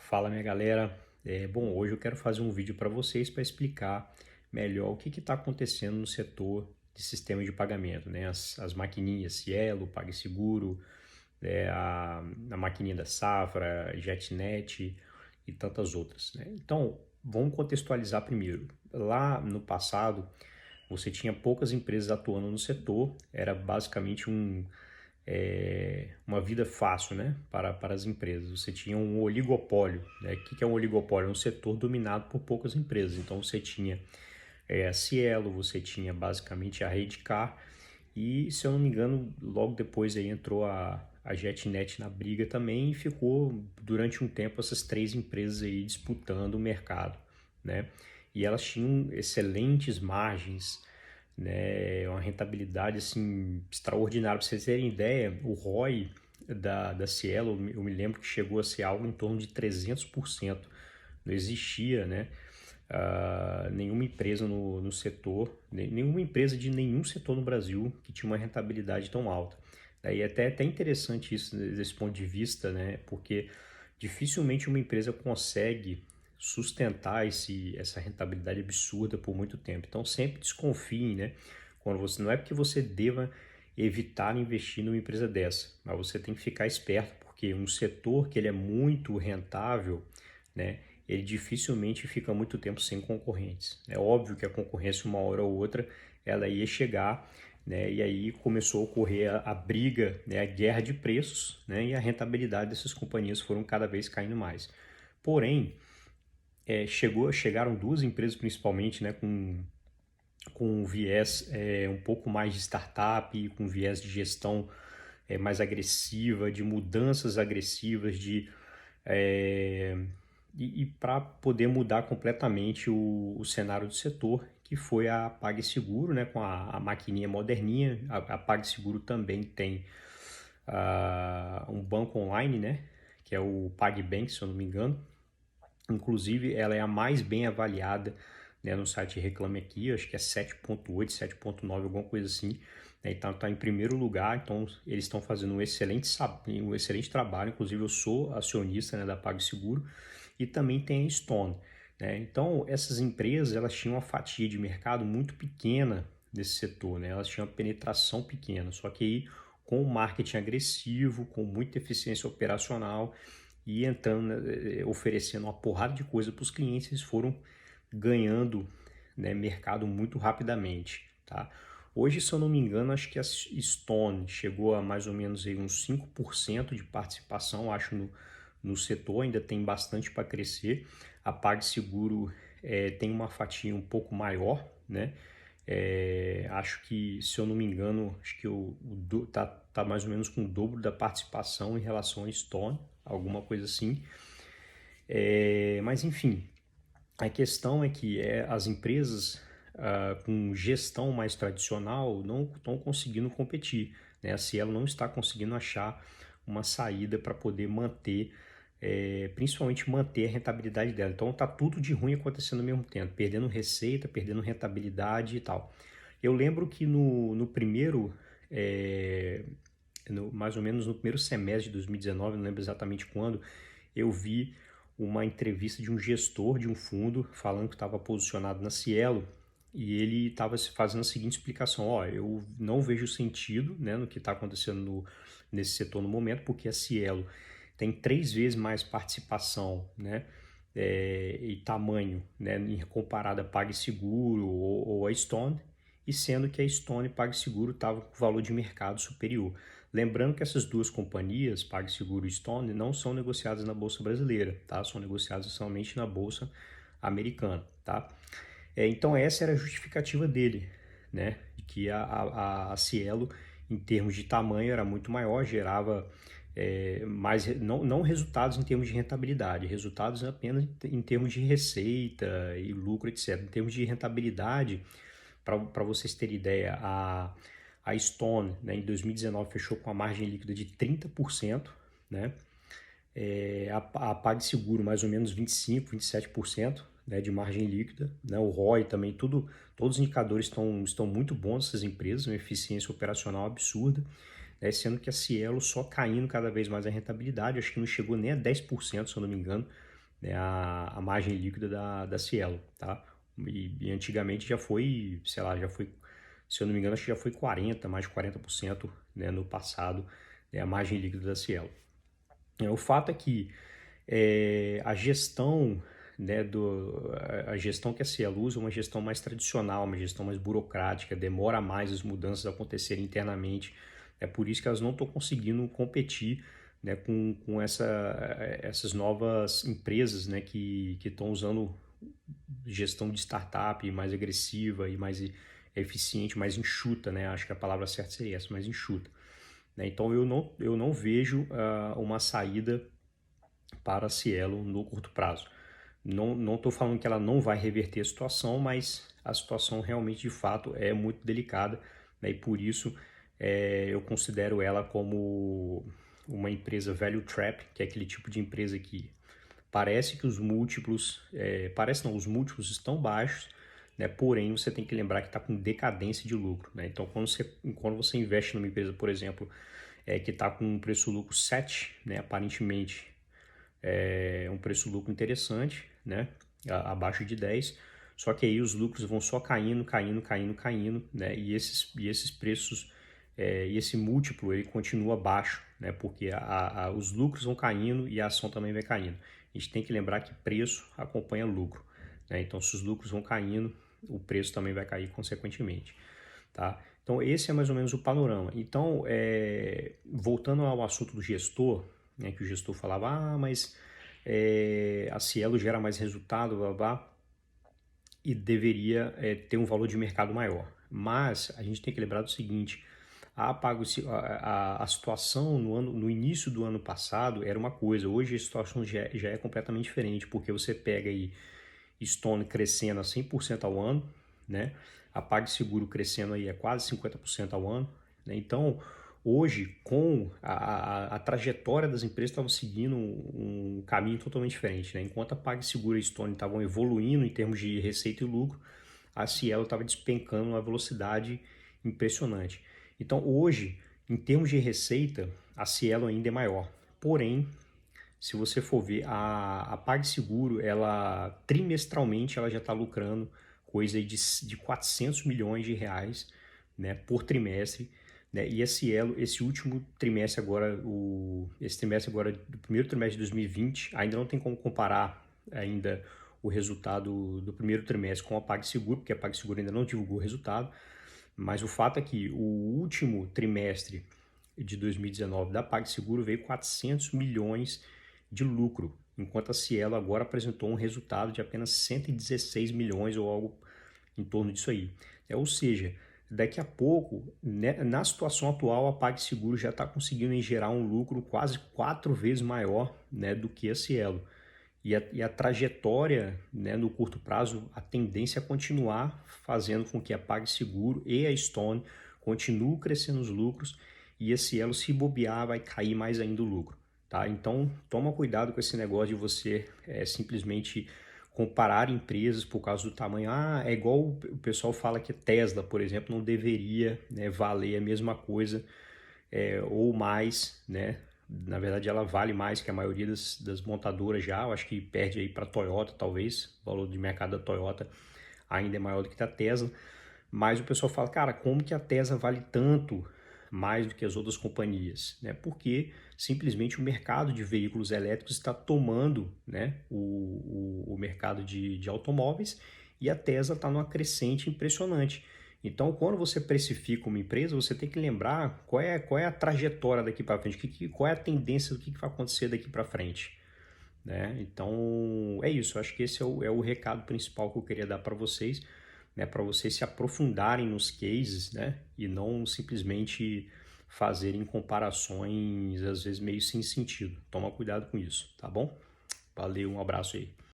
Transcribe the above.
Fala, minha galera. Bom, hoje eu quero fazer um vídeo para vocês para explicar melhor o que está acontecendo no setor de sistema de pagamento, né? As maquininhas Cielo, PagSeguro, a maquininha da Safra, JetNet e tantas outras, né? Então, vamos contextualizar primeiro. Lá no passado, você tinha poucas empresas atuando no setor, era basicamente uma vida fácil, né, para as empresas. Você tinha um oligopólio, né? O que é um oligopólio? É um setor dominado por poucas empresas. Então você tinha a Cielo, você tinha basicamente a Redcar e, se eu não me engano, logo depois aí entrou a JetNet na briga também e ficou durante um tempo essas três empresas aí disputando o mercado, né? E elas tinham excelentes margens, né, uma rentabilidade assim extraordinária. Para vocês terem ideia, o ROI da Cielo, eu me lembro que chegou a ser algo em torno de 300%. Não existia, né, nenhuma empresa no setor, nenhuma empresa de nenhum setor no Brasil que tinha uma rentabilidade tão alta. Daí é até interessante isso desse ponto de vista, né, porque dificilmente uma empresa consegue sustentar essa rentabilidade absurda por muito tempo. Então sempre desconfie, né? Quando você não é porque você deva evitar investir numa empresa dessa, mas você tem que ficar esperto porque um setor que ele é muito rentável, né? Ele dificilmente fica muito tempo sem concorrentes. É óbvio que a concorrência uma hora ou outra ela ia chegar, né? E aí começou a ocorrer a briga, né? A guerra de preços, né? E a rentabilidade dessas companhias foram cada vez caindo mais. Porém, chegaram duas empresas principalmente, né, com um viés um pouco mais de startup, com viés de gestão mais agressiva, de mudanças agressivas, é, e para poder mudar completamente o cenário do setor, que foi a PagSeguro, né, com a maquininha moderninha. A PagSeguro também tem um banco online, né, que é o PagBank, se eu não me engano. Inclusive, ela é a mais bem avaliada, né, no site Reclame Aqui, acho que é 7.8, 7.9, alguma coisa assim. Né, então, está em primeiro lugar, então eles estão fazendo um excelente trabalho. Inclusive, eu sou acionista, né, da PagSeguro e também tem a Stone. Né? Então, essas empresas elas tinham uma fatia de mercado muito pequena desse setor, né? Elas tinham uma penetração pequena, só que aí com o marketing agressivo, com muita eficiência operacional, e entrando, né, oferecendo uma porrada de coisa para os clientes, eles foram ganhando, né, mercado muito rapidamente, tá? Hoje, se eu não me engano, acho que a Stone chegou a mais ou menos aí uns 5% de participação, acho, no setor, ainda tem bastante para crescer. A PagSeguro tem uma fatia um pouco maior, né? Acho que, se eu não me engano, acho que tá mais ou menos com o dobro da participação em relação a Stone, alguma coisa assim. Mas enfim, a questão é que as empresas com gestão mais tradicional não estão conseguindo competir, né? A Cielo não está conseguindo achar uma saída para poder manter, principalmente manter a rentabilidade dela. Então está tudo de ruim acontecendo ao mesmo tempo, perdendo receita, perdendo rentabilidade e tal. Eu lembro que no primeiro, mais ou menos no primeiro semestre de 2019, não lembro exatamente quando, eu vi uma entrevista de um gestor de um fundo falando que estava posicionado na Cielo e ele estava fazendo a seguinte explicação: ó, eu não vejo sentido, né, no que está acontecendo nesse setor no momento, porque a Cielo tem 3 vezes mais participação, né, e tamanho, né, comparado a PagSeguro ou a Stone, e sendo que a Stone e PagSeguro estavam com valor de mercado superior. Lembrando que essas duas companhias, PagSeguro e Stone, não são negociadas na Bolsa Brasileira, tá? São negociadas somente na Bolsa Americana, tá? Então essa era a justificativa dele, né? De que a Cielo, em termos de tamanho, era muito maior, gerava mais, não resultados em termos de rentabilidade, resultados apenas em termos de receita e lucro, etc. Em termos de rentabilidade, para vocês terem ideia, a Stone, né, em 2019 fechou com a margem líquida de 30%, né? A PagSeguro mais ou menos 25, 27%, né, de margem líquida, né? O ROI também, todos os indicadores estão muito bons dessas empresas, uma eficiência operacional absurda, né? Sendo que a Cielo só caindo cada vez mais a rentabilidade, acho que não chegou nem a 10%, se eu não me engano, né, a margem líquida da Cielo, tá? E antigamente já foi, sei lá, já foi, se eu não me engano, acho que já foi 40, mais de 40%, né, no passado, né, a margem líquida da Cielo. O fato é que a gestão, né, a gestão que a Cielo usa é uma gestão mais tradicional, uma gestão mais burocrática, demora mais as mudanças acontecerem internamente. É por isso que elas não estão conseguindo competir, né, com essas novas empresas, né, que estão usando gestão de startup mais agressiva e mais eficiente, mais enxuta, né? Acho que a palavra certa seria essa, mais enxuta. Né? Então eu não vejo uma saída para a Cielo no curto prazo. Não estou falando que ela não vai reverter a situação, mas a situação realmente de fato é muito delicada, né? E por isso eu considero ela como uma empresa value trap, que é aquele tipo de empresa que parece que os múltiplos, os múltiplos estão baixos, né? Porém você tem que lembrar que está com decadência de lucro, né? Então quando você investe numa empresa, por exemplo, que está com um preço-lucro 7, né? Aparentemente é um preço-lucro interessante, né? Abaixo de 10, só que aí os lucros vão só caindo, né? E esses preços, e esse múltiplo, ele continua baixo, né? Porque os lucros vão caindo e a ação também vai caindo. A gente tem que lembrar que preço acompanha lucro, né? Então, se os lucros vão caindo, o preço também vai cair consequentemente, tá? Então, esse é mais ou menos o panorama. Então, voltando ao assunto do gestor, né, que o gestor falava, mas a Cielo gera mais resultado, blá, blá, e deveria ter um valor de mercado maior. Mas a gente tem que lembrar do seguinte, a situação no início do ano passado era uma coisa, hoje a situação já é completamente diferente, porque você pega aí Stone crescendo a 100% ao ano, né? A PagSeguro crescendo aí a quase 50% ao ano, né? Então, hoje, com a trajetória das empresas estavam seguindo um caminho totalmente diferente, né? Enquanto a PagSeguro e a Stone estavam evoluindo em termos de receita e lucro, a Cielo estava despencando uma velocidade impressionante. Então, hoje, em termos de receita, a Cielo ainda é maior. Porém, se você for ver, a PagSeguro, ela trimestralmente ela já está lucrando coisa de 400 milhões de reais, né, por trimestre, né? E a Cielo, esse último trimestre agora, esse trimestre agora do primeiro trimestre de 2020, ainda não tem como comparar ainda o resultado do primeiro trimestre com a PagSeguro, porque a PagSeguro ainda não divulgou o resultado, mas o fato é que o último trimestre de 2019 da PagSeguro veio 400 milhões de lucro, enquanto a Cielo agora apresentou um resultado de apenas 116 milhões ou algo em torno disso aí. Ou seja, daqui a pouco, né, na situação atual, a PagSeguro já está conseguindo gerar um lucro quase 4 vezes maior, né, do que a Cielo. E a trajetória, né, no curto prazo, a tendência é continuar fazendo com que a PagSeguro e a Stone continuem crescendo os lucros e a Cielo, se bobear, vai cair mais ainda o lucro. Tá? Então, toma cuidado com esse negócio de você simplesmente comparar empresas por causa do tamanho. É igual o pessoal fala que Tesla, por exemplo, não deveria, né, valer a mesma coisa ou mais, né? Na verdade, ela vale mais que a maioria das montadoras já. Eu acho que perde aí para a Toyota, talvez. O valor de mercado da Toyota ainda é maior do que da Tesla. Mas o pessoal fala, cara, como que a Tesla vale tanto mais do que as outras companhias? Né? Porque simplesmente o mercado de veículos elétricos está tomando, né, o mercado de automóveis e a Tesla está numa crescente impressionante. Então, quando você precifica uma empresa, você tem que lembrar qual é a trajetória daqui para frente, qual é a tendência do que vai acontecer daqui para frente. Né? Então, é isso. Acho que esse é o recado principal que eu queria dar para vocês, né? Para vocês se aprofundarem nos cases, né? E não simplesmente fazerem comparações, às vezes, meio sem sentido. Toma cuidado com isso, tá bom? Valeu, um abraço aí.